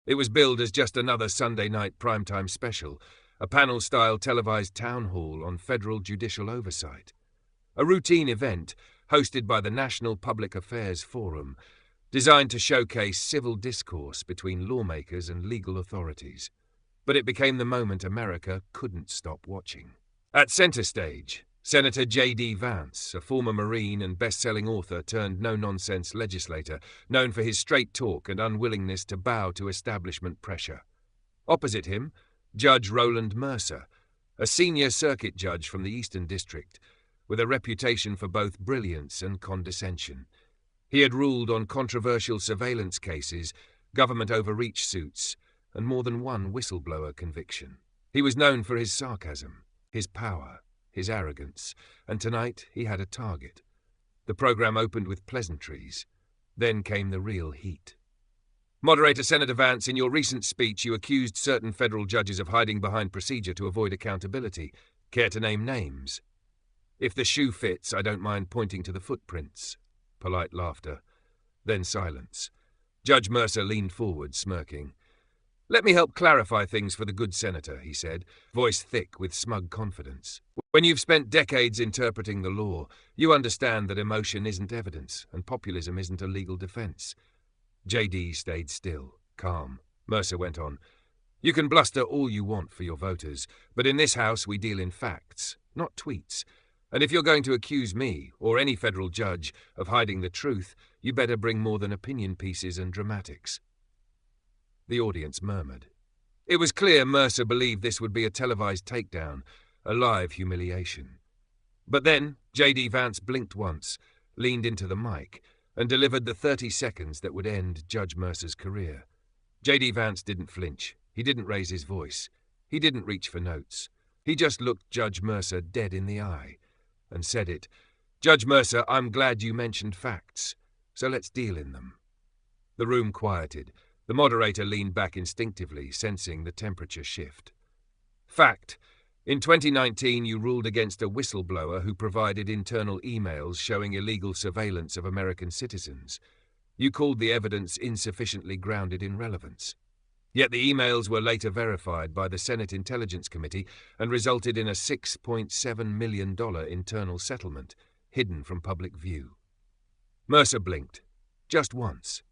It was billed as just another Sunday night primetime special, a panel-style televised town hall on federal judicial oversight. A routine event hosted by the National Public Affairs Forum, designed to showcase civil discourse between lawmakers and legal authorities. But it became the moment America couldn't stop watching. At center stage, Senator JD Vance, a former Marine and best-selling author turned no-nonsense legislator, known for his straight talk and unwillingness to bow to establishment pressure. Opposite him, Judge Roland Mercer, a senior circuit judge from the Eastern District, with a reputation for both brilliance and condescension. He had ruled on controversial surveillance cases, government overreach suits, and more than one whistleblower conviction. He was known for his sarcasm, his power, his arrogance, and tonight he had a target. The program opened with pleasantries. Then came the real heat. Moderator Senator Vance, in your recent speech you accused certain federal judges of hiding behind procedure to avoid accountability. Care to name names? If the shoe fits, I don't mind pointing to the footprints. Polite laughter. Then silence. Judge Mercer leaned forward, smirking. Let me help clarify things for the good senator, he said, voice thick with smug confidence. When you've spent decades interpreting the law, you understand that emotion isn't evidence and populism isn't a legal defense. JD stayed still, calm. Mercer went on. You can bluster all you want for your voters, but in this house we deal in facts, not tweets. And if you're going to accuse me, or any federal judge, of hiding the truth, you better bring more than opinion pieces and dramatics. The audience murmured. It was clear Mercer believed this would be a televised takedown, a live humiliation. But then JD Vance blinked once, leaned into the mic, and delivered the 30 seconds that would end Judge Mercer's career. JD Vance didn't flinch. He didn't raise his voice. He didn't reach for notes. He just looked Judge Mercer dead in the eye and said it. Judge Mercer, I'm glad you mentioned facts, so let's deal in them. The room quieted. The moderator leaned back instinctively, sensing the temperature shift. Fact. In 2019, you ruled against a whistleblower who provided internal emails showing illegal surveillance of American citizens. You called the evidence insufficiently grounded in relevance. Yet the emails were later verified by the Senate Intelligence Committee and resulted in a $6.7 million internal settlement, hidden from public view. Mercer blinked. Just once.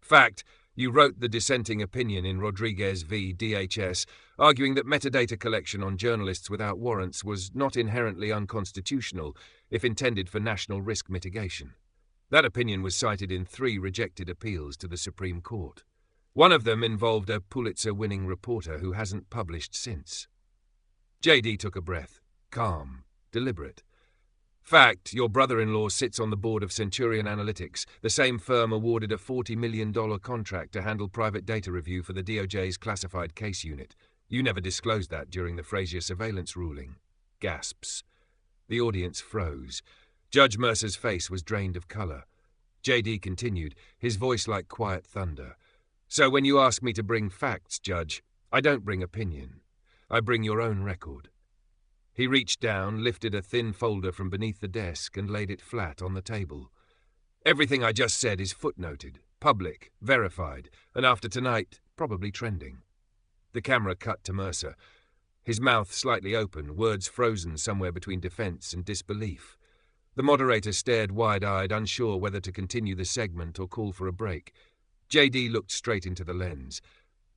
Fact. You wrote the dissenting opinion in Rodriguez v. DHS, arguing that metadata collection on journalists without warrants was not inherently unconstitutional if intended for national risk mitigation. That opinion was cited in 3 rejected appeals to the Supreme Court. One of them involved a Pulitzer-winning reporter who hasn't published since. JD took a breath, calm, deliberate. Fact, your brother-in-law sits on the board of Centurion Analytics, the same firm awarded a $40 million contract to handle private data review for the DOJ's classified case unit. You never disclosed that during the Frazier surveillance ruling. Gasps. The audience froze. Judge Mercer's face was drained of color. JD continued, his voice like quiet thunder. So when you ask me to bring facts, Judge, I don't bring opinion. I bring your own record. He reached down, lifted a thin folder from beneath the desk and laid it flat on the table. Everything I just said is footnoted, public, verified, and after tonight, probably trending. The camera cut to Mercer. His mouth slightly open, words frozen somewhere between defense and disbelief. The moderator stared wide-eyed, unsure whether to continue the segment or call for a break. JD looked straight into the lens.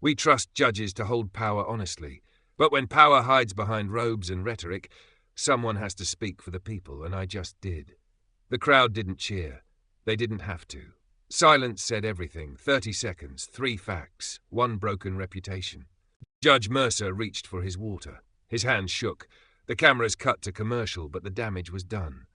We trust judges to hold power honestly. But when power hides behind robes and rhetoric, someone has to speak for the people, and I just did. The crowd didn't cheer. They didn't have to. Silence said everything. 30 seconds, 3 facts, 1 broken reputation. Judge Mercer reached for his water. His hand shook. The cameras cut to commercial, but the damage was done.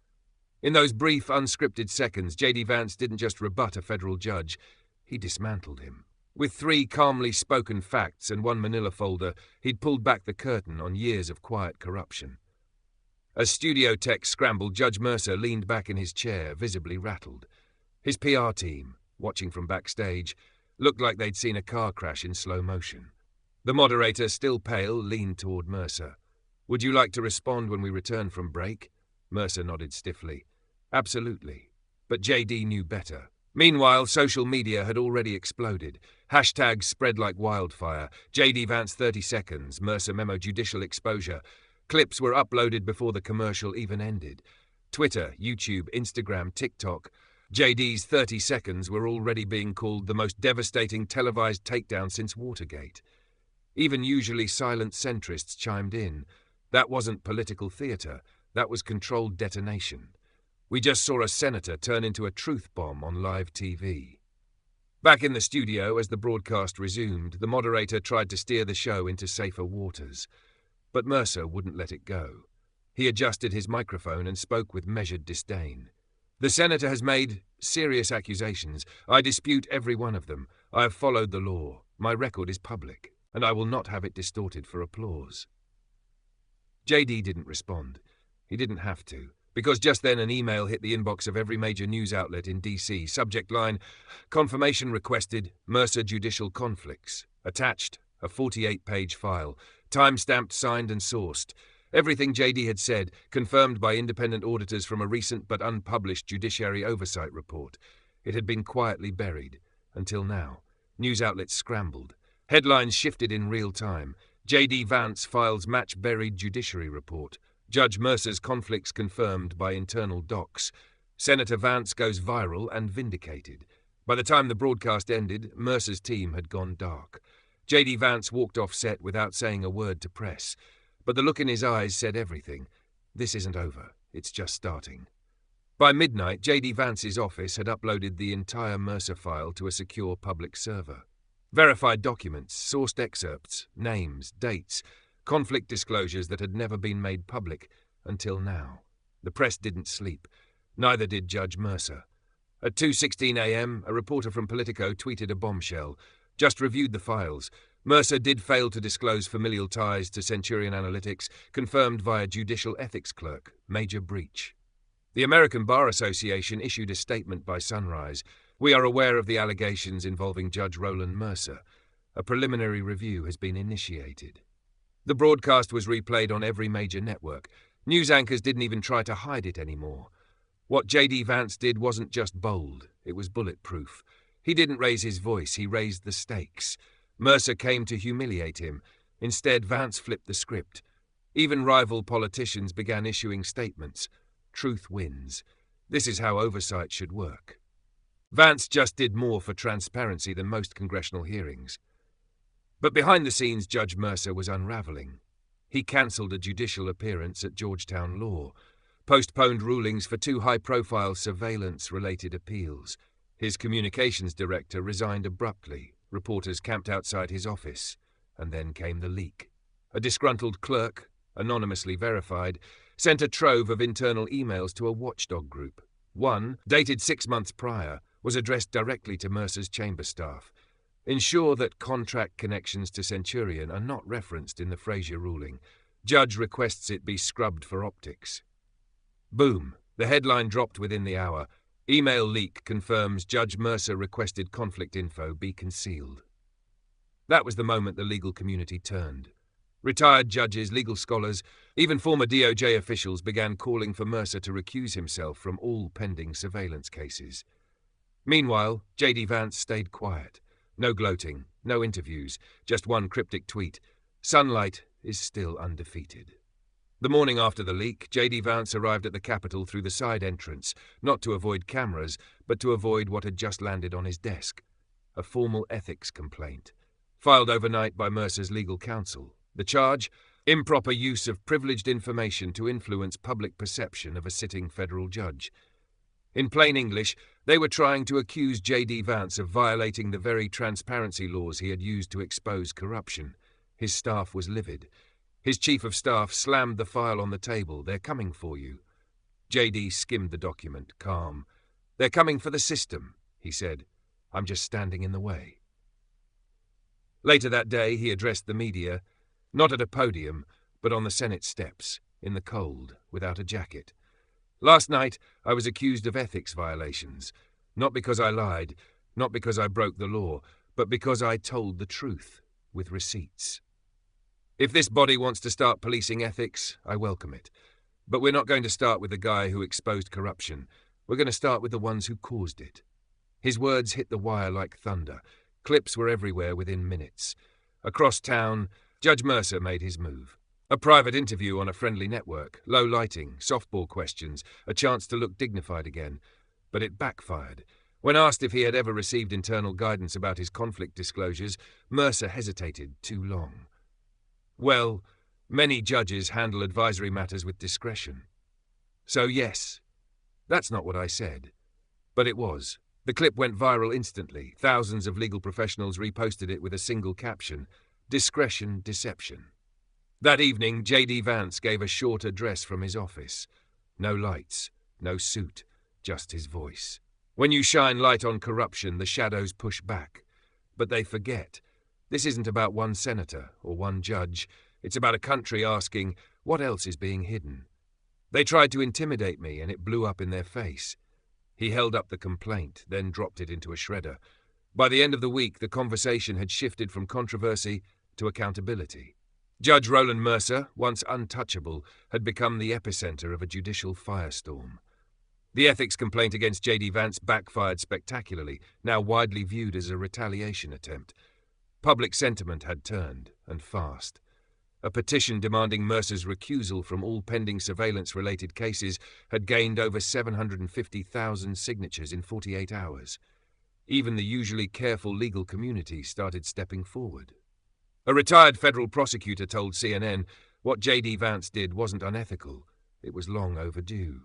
In those brief, unscripted seconds, JD Vance didn't just rebut a federal judge. He dismantled him. With 3 calmly spoken facts and 1 manila folder, he'd pulled back the curtain on years of quiet corruption. As studio tech scrambled, Judge Mercer leaned back in his chair, visibly rattled. His PR team, watching from backstage, looked like they'd seen a car crash in slow motion. The moderator, still pale, leaned toward Mercer. Would you like to respond when we return from break? Mercer nodded stiffly. Absolutely. But JD knew better. Meanwhile, social media had already exploded. Hashtags spread like wildfire. JD Vance 30 seconds, Mercer memo judicial exposure. Clips were uploaded before the commercial even ended. Twitter, YouTube, Instagram, TikTok. JD's 30 seconds were already being called the most devastating televised takedown since Watergate. Even usually silent centrists chimed in. That wasn't political theatre. That was controlled detonation. We just saw a senator turn into a truth bomb on live TV. Back in the studio, as the broadcast resumed, the moderator tried to steer the show into safer waters. But Mercer wouldn't let it go. He adjusted his microphone and spoke with measured disdain. The senator has made serious accusations. I dispute every one of them. I have followed the law. My record is public, and I will not have it distorted for applause. JD didn't respond. He didn't have to, because just then an email hit the inbox of every major news outlet in DC. Subject line, confirmation requested, Mercer judicial conflicts. Attached, a 48-page file, time-stamped, signed and sourced. Everything JD had said, confirmed by independent auditors from a recent but unpublished judiciary oversight report. It had been quietly buried, until now. News outlets scrambled. Headlines shifted in real time. JD Vance files match-buried judiciary report. Judge Mercer's conflicts confirmed by internal docs. Senator Vance goes viral and vindicated. By the time the broadcast ended, Mercer's team had gone dark. JD Vance walked off set without saying a word to press. But the look in his eyes said everything. This isn't over. It's just starting. By midnight, JD Vance's office had uploaded the entire Mercer file to a secure public server. Verified documents, sourced excerpts, names, dates, conflict disclosures that had never been made public until now. The press didn't sleep. Neither did Judge Mercer. At 2:16 a.m., a reporter from Politico tweeted a bombshell. Just reviewed the files. Mercer did fail to disclose familial ties to Centurion Analytics, confirmed via judicial ethics clerk. Major breach. The American Bar Association issued a statement by sunrise. We are aware of the allegations involving Judge Roland Mercer. A preliminary review has been initiated. The broadcast was replayed on every major network. News anchors didn't even try to hide it anymore. What JD Vance did wasn't just bold, it was bulletproof. He didn't raise his voice, he raised the stakes. Mercer came to humiliate him. Instead, Vance flipped the script. Even rival politicians began issuing statements. Truth wins. This is how oversight should work. Vance just did more for transparency than most congressional hearings. But behind the scenes, Judge Mercer was unraveling. He cancelled a judicial appearance at Georgetown Law, postponed rulings for 2 high-profile surveillance-related appeals. His communications director resigned abruptly. Reporters camped outside his office, and then came the leak. A disgruntled clerk, anonymously verified, sent a trove of internal emails to a watchdog group. One, dated 6 months prior, was addressed directly to Mercer's chamber staff. Ensure that contract connections to Centurion are not referenced in the Frazier ruling. Judge requests it be scrubbed for optics. Boom. The headline dropped within the hour. Email leak confirms Judge Mercer requested conflict info be concealed. That was the moment the legal community turned. Retired judges, legal scholars, even former DOJ officials began calling for Mercer to recuse himself from all pending surveillance cases. Meanwhile, JD Vance stayed quiet. No gloating, no interviews, just one cryptic tweet. Sunlight is still undefeated. The morning after the leak, JD Vance arrived at the Capitol through the side entrance, not to avoid cameras, but to avoid what had just landed on his desk. A formal ethics complaint, filed overnight by Mercer's legal counsel. The charge? Improper use of privileged information to influence public perception of a sitting federal judge. In plain English, they were trying to accuse JD Vance of violating the very transparency laws he had used to expose corruption. His staff was livid. His chief of staff slammed the file on the table. They're coming for you. JD skimmed the document, calm. They're coming for the system, he said. I'm just standing in the way. Later that day, he addressed the media, not at a podium, but on the Senate steps, in the cold, without a jacket. Last night, I was accused of ethics violations. Not because I lied, not because I broke the law, but because I told the truth, with receipts. If this body wants to start policing ethics, I welcome it. But we're not going to start with the guy who exposed corruption. We're going to start with the ones who caused it. His words hit the wire like thunder. Clips were everywhere within minutes. Across town, Judge Mercer made his move. A private interview on a friendly network, low lighting, softball questions, a chance to look dignified again. But it backfired. When asked if he had ever received internal guidance about his conflict disclosures, Mercer hesitated too long. Well, many judges handle advisory matters with discretion. So yes, that's not what I said. But it was. The clip went viral instantly. Thousands of legal professionals reposted it with a single caption: "Discretion, deception." That evening, JD Vance gave a short address from his office. No lights, no suit, just his voice. When you shine light on corruption, the shadows push back. But they forget. This isn't about one senator or one judge. It's about a country asking, what else is being hidden? They tried to intimidate me, and it blew up in their face. He held up the complaint, then dropped it into a shredder. By the end of the week, the conversation had shifted from controversy to accountability. Judge Roland Mercer, once untouchable, had become the epicenter of a judicial firestorm. The ethics complaint against JD Vance backfired spectacularly, now widely viewed as a retaliation attempt. Public sentiment had turned, and fast. A petition demanding Mercer's recusal from all pending surveillance-related cases had gained over 750,000 signatures in 48 hours. Even the usually careful legal community started stepping forward. A retired federal prosecutor told CNN what JD Vance did wasn't unethical. It was long overdue.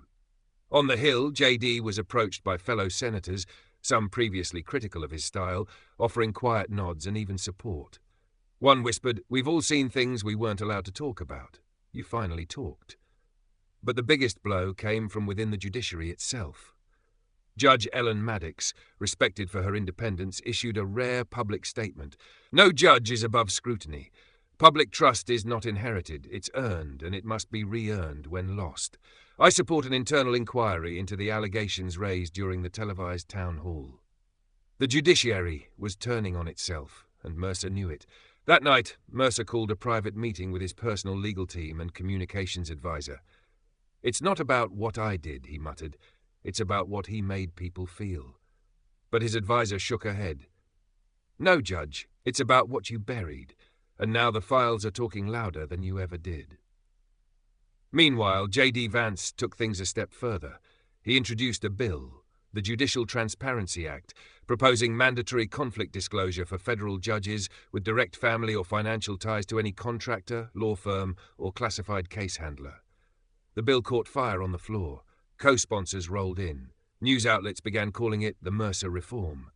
On the Hill, JD was approached by fellow senators, some previously critical of his style, offering quiet nods and even support. One whispered, "We've all seen things we weren't allowed to talk about. You finally talked." But the biggest blow came from within the judiciary itself. Judge Ellen Maddox, respected for her independence, issued a rare public statement. No judge is above scrutiny. Public trust is not inherited, it's earned, and it must be re-earned when lost. I support an internal inquiry into the allegations raised during the televised town hall. The judiciary was turning on itself, and Mercer knew it. That night, Mercer called a private meeting with his personal legal team and communications advisor. "It's not about what I did," he muttered. "It's about what he made people feel." But his advisor shook her head. "No, Judge, it's about what you buried, and now the files are talking louder than you ever did." Meanwhile, JD Vance took things a step further. He introduced a bill, the Judicial Transparency Act, proposing mandatory conflict disclosure for federal judges with direct family or financial ties to any contractor, law firm, or classified case handler. The bill caught fire on the floor. Co-sponsors rolled in. News outlets began calling it the Mercer Reform.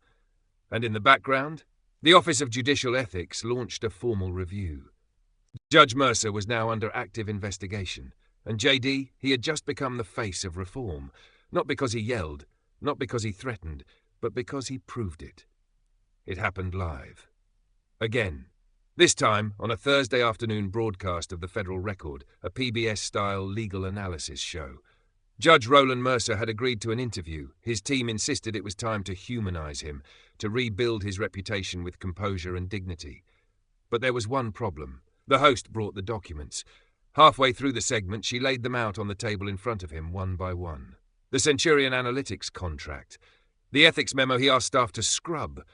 And in the background, the Office of Judicial Ethics launched a formal review. Judge Mercer was now under active investigation, and JD, he had just become the face of reform, not because he yelled, not because he threatened, but because he proved it. It happened live. Again. This time on a Thursday afternoon broadcast of the Federal Record, a PBS-style legal analysis show. Judge Roland Mercer had agreed to an interview. His team insisted it was time to humanize him, to rebuild his reputation with composure and dignity. But there was one problem. The host brought the documents. Halfway through the segment, she laid them out on the table in front of him, one by one. The Centurion Analytics contract. The ethics memo he asked staff to scrub.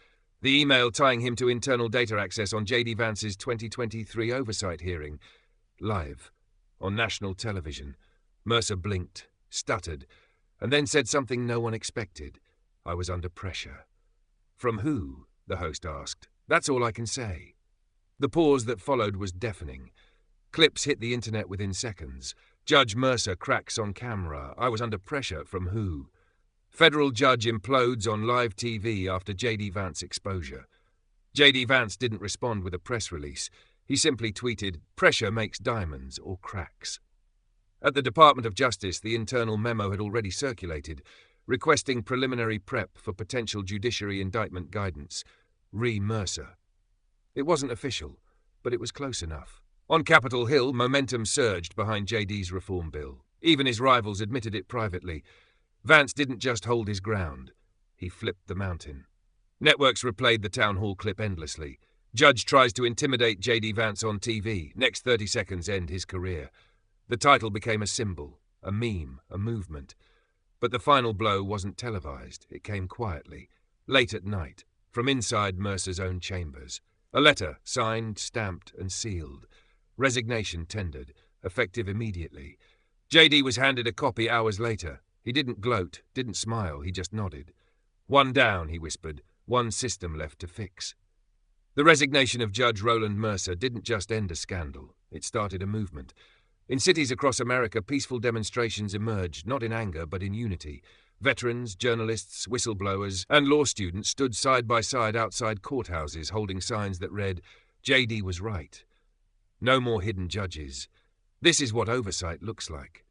The email tying him to internal data access on JD Vance's 2023 oversight hearing. Live. On national television. Mercer blinked, stuttered, and then said something no one expected. "I was under pressure." "From who?" the host asked. "That's all I can say." The pause that followed was deafening. Clips hit the internet within seconds. Judge Mercer cracks on camera. "I was under pressure from who?" Federal judge implodes on live TV after JD Vance exposure. JD Vance didn't respond with a press release. He simply tweeted, "Pressure makes diamonds or cracks." At the Department of Justice, the internal memo had already circulated, requesting preliminary prep for potential judiciary indictment guidance. Mercer. It wasn't official, but it was close enough. On Capitol Hill, momentum surged behind JD's reform bill. Even his rivals admitted it privately. Vance didn't just hold his ground. He flipped the mountain. Networks replayed the town hall clip endlessly. Judge tries to intimidate JD Vance on TV. Next 30 seconds end his career. The title became a symbol, a meme, a movement. But the final blow wasn't televised. It came quietly, late at night, from inside Mercer's own chambers. A letter, signed, stamped, and sealed. Resignation tendered, effective immediately. JD was handed a copy hours later. He didn't gloat, didn't smile, he just nodded. One down, he whispered. One system left to fix. The resignation of Judge Roland Mercer didn't just end a scandal. It started a movement. In cities across America, peaceful demonstrations emerged, not in anger, but in unity. Veterans, journalists, whistleblowers, and law students stood side by side outside courthouses holding signs that read, JD was right. No more hidden judges. This is what oversight looks like.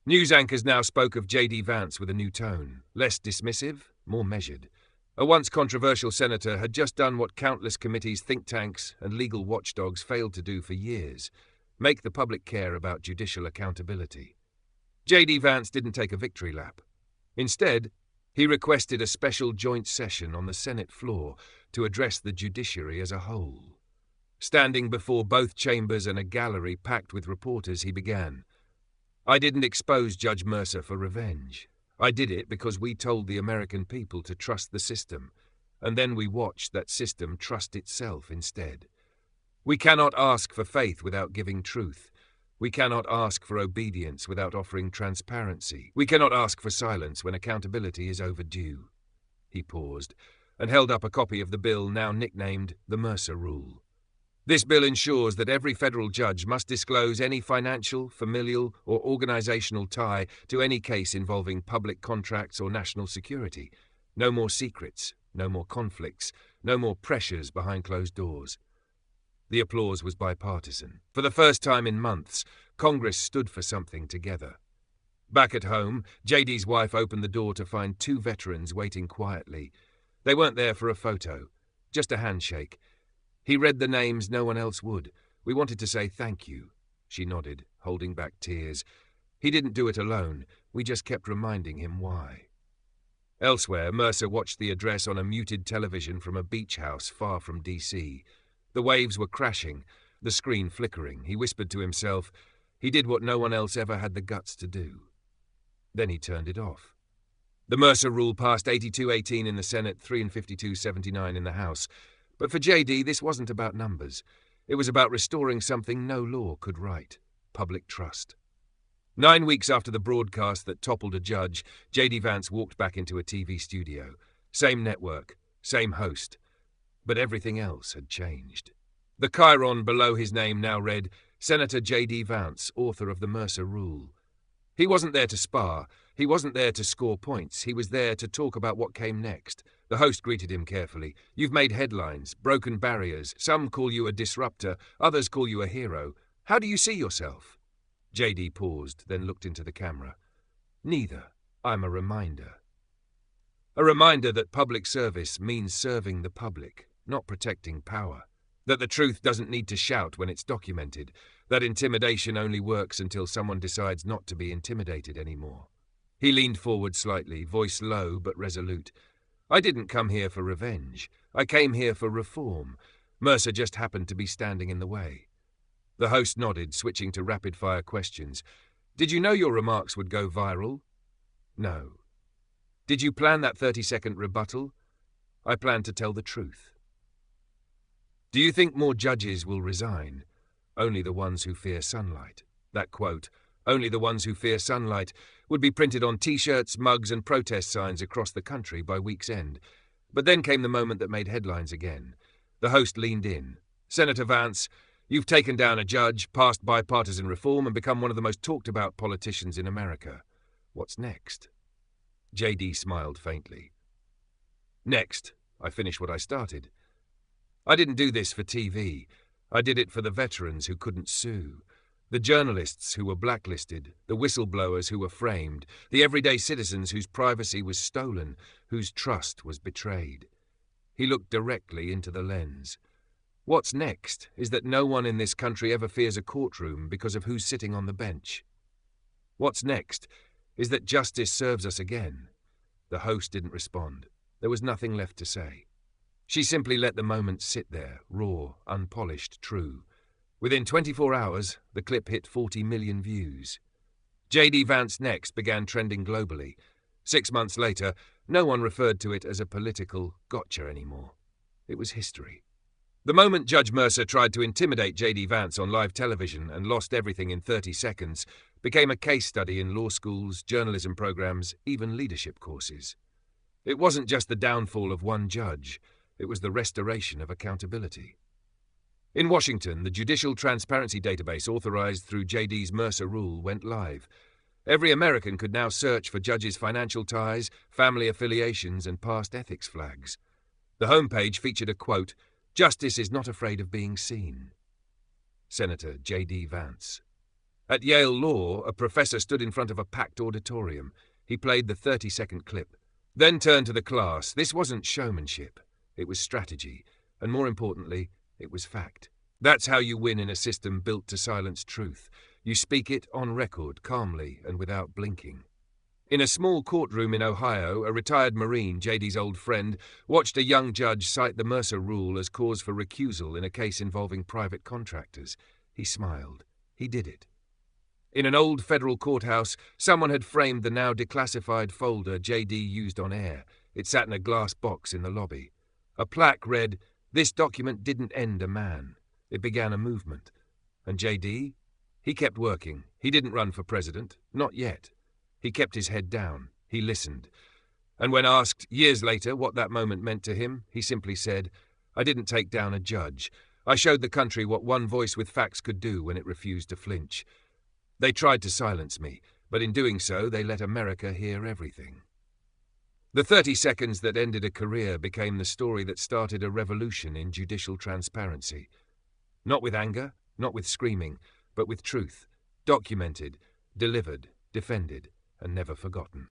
News anchors now spoke of JD Vance with a new tone, less dismissive, more measured. A once controversial senator had just done what countless committees, think tanks, and legal watchdogs failed to do for years: make the public care about judicial accountability. JD Vance didn't take a victory lap. Instead, he requested a special joint session on the Senate floor to address the judiciary as a whole. Standing before both chambers and a gallery packed with reporters, he began, I didn't expose Judge Mercer for revenge. I did it because we told the American people to trust the system, and then we watched that system trust itself instead. We cannot ask for faith without giving truth. We cannot ask for obedience without offering transparency. We cannot ask for silence when accountability is overdue. He paused and held up a copy of the bill now nicknamed the Mercer Rule. This bill ensures that every federal judge must disclose any financial, familial, or organizational tie to any case involving public contracts or national security. No more secrets, no more conflicts, no more pressures behind closed doors. The applause was bipartisan. For the first time in months, Congress stood for something together. Back at home, JD's wife opened the door to find two veterans waiting quietly. They weren't there for a photo, just a handshake. He read the names no one else would. We wanted to say thank you. She nodded, holding back tears. He didn't do it alone. We just kept reminding him why. Elsewhere, Mercer watched the address on a muted television from a beach house far from D.C. The waves were crashing, the screen flickering. He whispered to himself. He did what no one else ever had the guts to do. Then he turned it off. The Mercer Rule passed 82-18 in the Senate, 352-79 in the House. But for JD, this wasn't about numbers. It was about restoring something no law could right: public trust. 9 weeks after the broadcast that toppled a judge, JD Vance walked back into a TV studio. Same network, same host. But everything else had changed. The chyron below his name now read, Senator JD Vance, author of the Mercer Rule. He wasn't there to spar. He wasn't there to score points. He was there to talk about what came next. The host greeted him carefully. You've made headlines, broken barriers. Some call you a disruptor, others call you a hero. How do you see yourself? JD paused, then looked into the camera. Neither. I'm a reminder. A reminder that public service means serving the public, not protecting power. That the truth doesn't need to shout when it's documented. That intimidation only works until someone decides not to be intimidated anymore. He leaned forward slightly, voice low but resolute. I didn't come here for revenge. I came here for reform. Mercer just happened to be standing in the way. The host nodded, switching to rapid-fire questions. Did you know your remarks would go viral? No. Did you plan that 30-second rebuttal? I planned to tell the truth. Do you think more judges will resign? Only the ones who fear sunlight. That quote, only the ones who fear sunlight, would be printed on T-shirts, mugs, and protest signs across the country by week's end. But then came the moment that made headlines again. The host leaned in. Senator Vance, you've taken down a judge, passed bipartisan reform, and become one of the most talked-about politicians in America. What's next? JD smiled faintly. Next, I finish what I started. I didn't do this for TV. I did it for the veterans who couldn't sue. The journalists who were blacklisted, the whistleblowers who were framed, the everyday citizens whose privacy was stolen, whose trust was betrayed. He looked directly into the lens. What's next is that no one in this country ever fears a courtroom because of who's sitting on the bench. What's next is that justice serves us again. The host didn't respond. There was nothing left to say. She simply let the moment sit there, raw, unpolished, true. Within 24 hours, the clip hit 40 million views. JD Vance Next began trending globally. 6 months later, no one referred to it as a political gotcha anymore. It was history. The moment Judge Mercer tried to intimidate JD Vance on live television and lost everything in 30 seconds became a case study in law schools, journalism programs, even leadership courses. It wasn't just the downfall of one judge, it was the restoration of accountability. In Washington, the Judicial Transparency Database authorized through JD's Mercer Rule went live. Every American could now search for judges' financial ties, family affiliations, and past ethics flags. The homepage featured a quote, "Justice is not afraid of being seen." Senator JD Vance. At Yale Law, a professor stood in front of a packed auditorium. He played the 30-second clip, then turned to the class. This wasn't showmanship. It was strategy, and more importantly, it was fact. That's how you win in a system built to silence truth. You speak it on record, calmly and without blinking. In a small courtroom in Ohio, a retired Marine, JD's old friend, watched a young judge cite the Mercer Rule as cause for recusal in a case involving private contractors. He smiled. He did it. In an old federal courthouse, someone had framed the now declassified folder JD used on air. It sat in a glass box in the lobby. A plaque read, "This document didn't end a man. It began a movement." And JD? He kept working. He didn't run for president. Not yet. He kept his head down. He listened. And when asked years later what that moment meant to him, he simply said, "I didn't take down a judge. I showed the country what one voice with facts could do when it refused to flinch. They tried to silence me, but in doing so, they let America hear everything." The 30 seconds that ended a career became the story that started a revolution in judicial transparency. Not with anger, not with screaming, but with truth, documented, delivered, defended, and never forgotten.